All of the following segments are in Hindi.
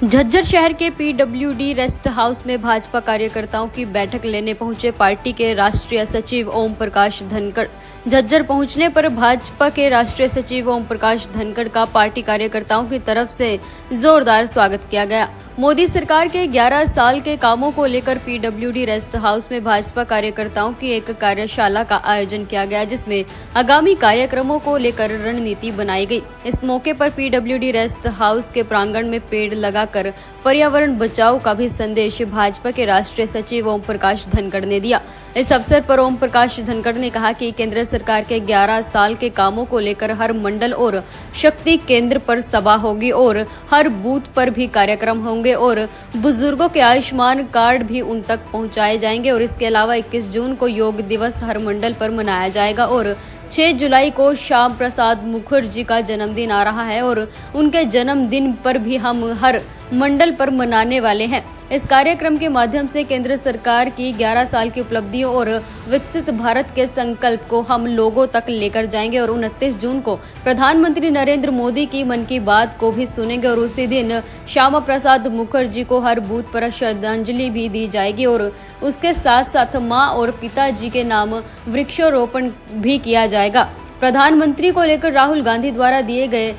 झज्जर शहर के पीडब्ल्यूडी रेस्ट हाउस में भाजपा कार्यकर्ताओं की बैठक लेने पहुंचे पार्टी के राष्ट्रीय सचिव ओम प्रकाश धनखड़। झज्जर पहुंचने पर भाजपा के राष्ट्रीय सचिव ओम प्रकाश धनखड़ का पार्टी कार्यकर्ताओं की तरफ से जोरदार स्वागत किया गया। मोदी सरकार के 11 साल के कामों को लेकर पीडब्ल्यूडी रेस्ट हाउस में भाजपा कार्यकर्ताओं की एक कार्यशाला का आयोजन किया गया, जिसमें आगामी कार्यक्रमों को लेकर रणनीति बनाई गई। इस मौके पर पीडब्ल्यूडी रेस्ट हाउस के प्रांगण में पेड़ लगाकर पर्यावरण बचाओ का भी संदेश भाजपा के राष्ट्रीय सचिव ओम प्रकाश धनखड़ ने दिया। इस अवसर पर ओम प्रकाश धनखड़ ने कहा कि केंद्र सरकार के 11 साल के कामों को लेकर हर मंडल और शक्ति केंद्र पर सभा होगी और हर बूथ पर भी कार्यक्रम होंगे और बुजुर्गों के आयुष्मान कार्ड भी उन तक पहुंचाए जाएंगे। और इसके अलावा 21 जून को योग दिवस हर मंडल पर मनाया जाएगा और 6 जुलाई को श्याम प्रसाद मुखर्जी का जन्मदिन आ रहा है और उनके जन्मदिन पर भी हम हर मंडल पर मनाने वाले हैं। इस कार्यक्रम के माध्यम से केंद्र सरकार की 11 साल की उपलब्धियों और विकसित भारत के संकल्प को हम लोगों तक लेकर जाएंगे और 29 जून को प्रधानमंत्री नरेंद्र मोदी की मन की बात को भी सुनेंगे और उसी दिन श्यामा प्रसाद मुखर्जी को हर बूथ पर श्रद्धांजलि भी दी जाएगी और उसके साथ साथ मां और पिताजी के नाम वृक्षारोपण भी किया जाएगा। प्रधानमंत्री को लेकर राहुल गांधी द्वारा दिए गए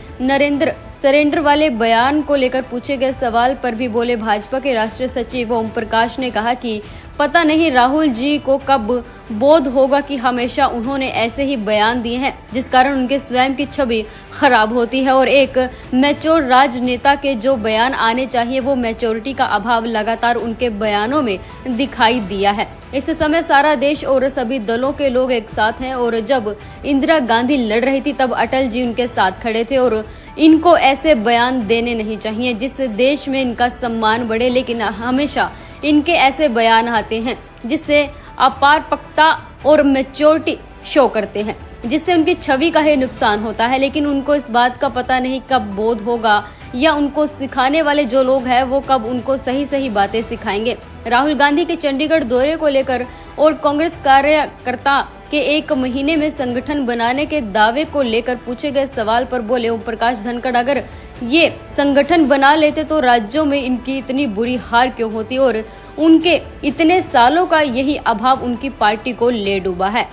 सरेंडर वाले बयान को लेकर पूछे गए सवाल पर भी बोले भाजपा के राष्ट्रीय सचिव ओम प्रकाश ने कहा कि पता नहीं राहुल जी को कब बोध होगा कि हमेशा उन्होंने ऐसे ही बयान दिए हैं, जिस कारण उनके स्वयं की छवि खराब होती है और एक मैच्योर राजनेता के जो बयान आने चाहिए वो मैच्योरिटी का अभाव लगातार उनके बयानों में दिखाई दिया है। इस समय सारा देश और सभी दलों के लोग एक साथ हैं और जब इंदिरा गांधी लड़ रही थी तब अटल जी उनके साथ खड़े थे और इनको ऐसे बयान देने नहीं चाहिए जिस देश में इनका सम्मान बढ़े, लेकिन हमेशा इनके ऐसे बयान आते हैं जिससे अपारगता और मैच्योरिटी शो करते हैं, जिससे उनकी छवि का ही नुकसान होता है। लेकिन उनको इस बात का पता नहीं कब बोध होगा या उनको सिखाने वाले जो लोग हैं वो कब उनको सही बातें सिखाएंगे। राहुल गांधी के चंडीगढ़ दौरे को लेकर और कांग्रेस कार्यकर्ता के 1 महीने में संगठन बनाने के दावे को लेकर पूछे गए सवाल पर बोले ओम प्रकाश धनखड़, अगर ये संगठन बना लेते तो राज्यों में इनकी इतनी बुरी हार क्यों होती और उनके इतने सालों का यही अभाव उनकी पार्टी को ले डूबा है।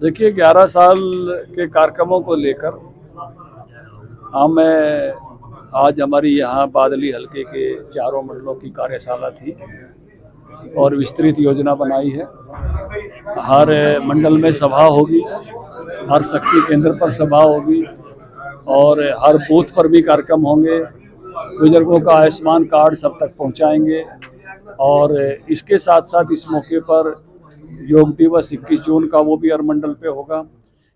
देखिए, 11 साल के कार्यक्रमों को लेकर आज हमारी यहाँ बादली हलके के 4 मंडलों की कार्यशाला थी और विस्तृत योजना बनाई है। हर मंडल में सभा होगी, हर शक्ति केंद्र पर सभा होगी और हर बूथ पर भी कार्यक्रम होंगे। बुजुर्गों का आयुष्मान कार्ड सब तक पहुंचाएंगे और इसके साथ साथ इस मौके पर योग दिवस 21 जून का वो भी हर मंडल पे होगा।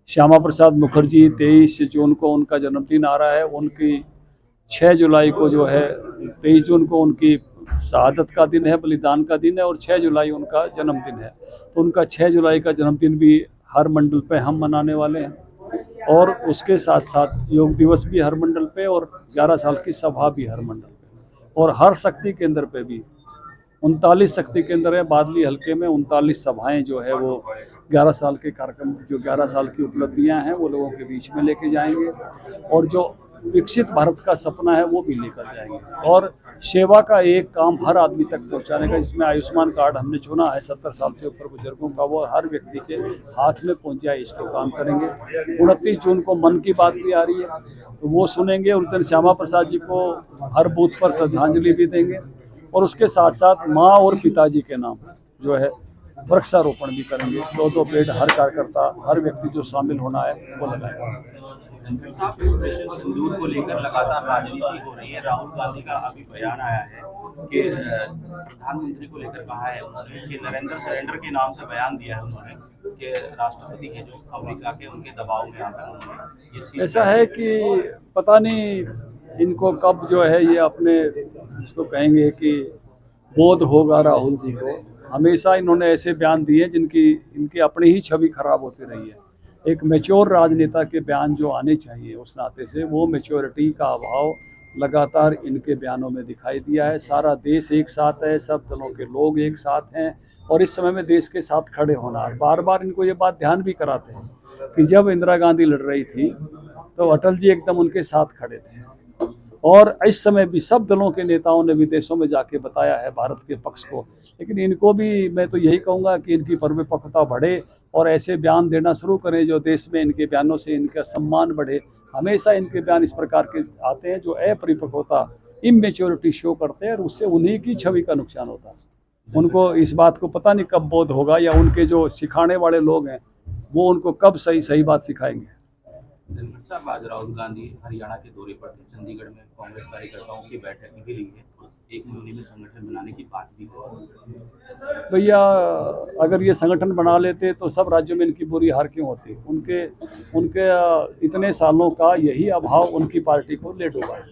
श्यामा प्रसाद मुखर्जी 23 जून को उनका जन्मदिन आ रहा है। उनकी 6 जुलाई को जो है 23 जून को उनकी शहादत का दिन है, बलिदान का दिन है और 6 जुलाई उनका जन्मदिन है। तो उनका 6 जुलाई का जन्मदिन भी हर मंडल पे हम मनाने वाले हैं और उसके साथ साथ योग दिवस भी हर मंडल पे और 11 साल की सभा भी हर मंडल पे और हर शक्ति केंद्र पे भी 39 शक्ति केंद्र है। बादली हलके में 39 सभाएं जो है वो 11 साल के कार्यक्रम, जो 11 साल की उपलब्धियां हैं वो लोगों के बीच में लेके जाएंगे और जो विकसित भारत का सपना है वो भी लेकर जाएंगे और सेवा का एक काम हर आदमी तक पहुंचाने का, इसमें आयुष्मान कार्ड हमने चुना है 70 साल से ऊपर बुजुर्गों का, वो हर व्यक्ति के हाथ में पहुंच जाए, इसको काम करेंगे। 29 जून को मन की बात भी आ रही है तो वो सुनेंगे। उस दिन श्यामा प्रसाद जी को हर बूथ पर श्रद्धांजलि भी देंगे और उसके साथ साथ माँ और पिताजी के नाम जो है वृक्षारोपण भी करेंगे। 2-2 पेड़ हर कार्यकर्ता, हर व्यक्ति जो शामिल होना है वो लगाएगा। सिंदूर को लेकर लगातार राजनीति हो रही है। राहुल गांधी का अभी बयान आया है कि प्रधानमंत्री को लेकर कहा है उन्होंने कि नरेंद्र सरेंडर के नाम से बयान दिया है उन्होंने कि राष्ट्रपति के जो अमेरिका के उनके दबाव में आकर उन्होंने ऐसा है कि पता नहीं इनको कब जो है ये अपने इसको कहेंगे कि बोध होगा राहुल जी को। हमेशा इन्होंने ऐसे बयान दिए जिनकी इनकी अपनी ही छवि खराब होती रही है। एक मैच्योर राजनेता के बयान जो आने चाहिए उस नाते से वो मैच्योरिटी का अभाव लगातार इनके बयानों में दिखाई दिया है। सारा देश एक साथ है, सब दलों के लोग एक साथ हैं और इस समय में देश के साथ खड़े होना। बार बार इनको ये बात ध्यान भी कराते हैं कि जब इंदिरा गांधी लड़ रही थी तो अटल जी एकदम उनके साथ खड़े थे और इस समय भी सब दलों के नेताओं ने विदेशों में जाके बताया है भारत के पक्ष को। लेकिन इनको भी मैं तो यही कहूँगा कि इनकी परिपक्वता बढ़े और ऐसे बयान देना शुरू करें जो देश में इनके बयानों से इनका सम्मान बढ़े। हमेशा इनके बयान इस प्रकार के आते हैं जो अपरिपक्वता, इमेच्योरिटी शो करते हैं और उससे उन्हीं की छवि का नुकसान होता है। उनको इस बात को पता नहीं कब बोध होगा, या उनके जो सिखाने वाले लोग हैं वो उनको कब सही सही बात सिखाएंगे। धनखड़ साहब, आज राहुल गांधी हरियाणा के दौरे पर थे। चंडीगढ़ में कांग्रेस कार्यकर्ताओं की बैठक भी ली है, एक महीने में संगठन बनाने की बात भी हो। भैया अगर ये संगठन बना लेते तो सब राज्यों में इनकी बुरी हार क्यों होती। उनके इतने सालों का यही अभाव उनकी पार्टी को ले डूबा है।